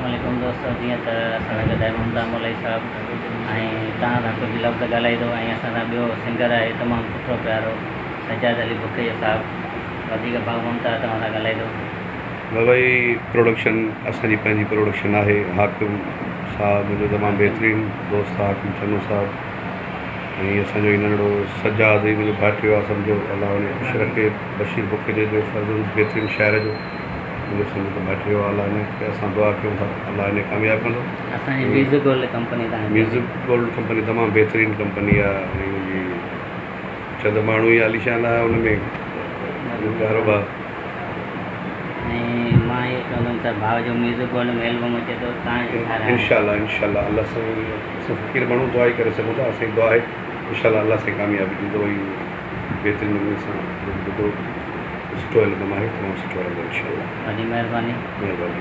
अस्सलामुअलैकुम दोस्तों, जीअं त असां सां गॾु आहे ममता मोलाई साहिबु ऐं तव्हां सां कुझु लफ़्ज़ ॻाल्हाईंदो ऐं असां सां ॿियो सिंगर आहे तमामु सुठो प्यारो सजाद अली बुखेजा साहिबु। वधीक भाउ ममता तव्हां सां ॻाल्हाईंदो। भाई प्रोडक्शन असांजी पंहिंजी प्रोडक्शन आहे। हाकिम साहब मुंहिंजो तमामु बहितरीनु दोस्त आहे, हाकिम चन्नू साहब। ऐं असांजो ही नंढिड़ो सजाद ही मुंहिंजो भाइटियो आहे, सम्झो अलाह उन ख़ुशि रखे। बशीर बुखेजे जो फर्ज़ुंद बहितरीनु शाइर जो मुंहिंजो सम्झो भाइटियो आहे। अलाह हिनखे असां दुआ कयूं था, अलाह हिन कामयाबु कंदो। असांजी music gold company music gold company तमामु बहितरीनु कंपनी आहे। ऐं मुंहिंजी चंद माण्हू ई आलीशान आहे उन में कारोबार। ऐं मां इहो चवंदुमि त भाउ जो म्यूज़िक गोल्ड में एल्बम अचे थो, तव्हां इंशाल्लाह इंशाल्लाह अल्लाह सां फ़क़ीर माण्हू दुआ ई करे सघूं था। असांजी दुआ आहे इंशाल्लाह अल्लाह सां कामयाबी ॾींदो। ई बहितरीनु नमूने सां ॿुधो सुठो एल्बम आहे, तमामु सुठो एल्बम इंशाल्लाह। वॾी महिरबानी। महिरबानी।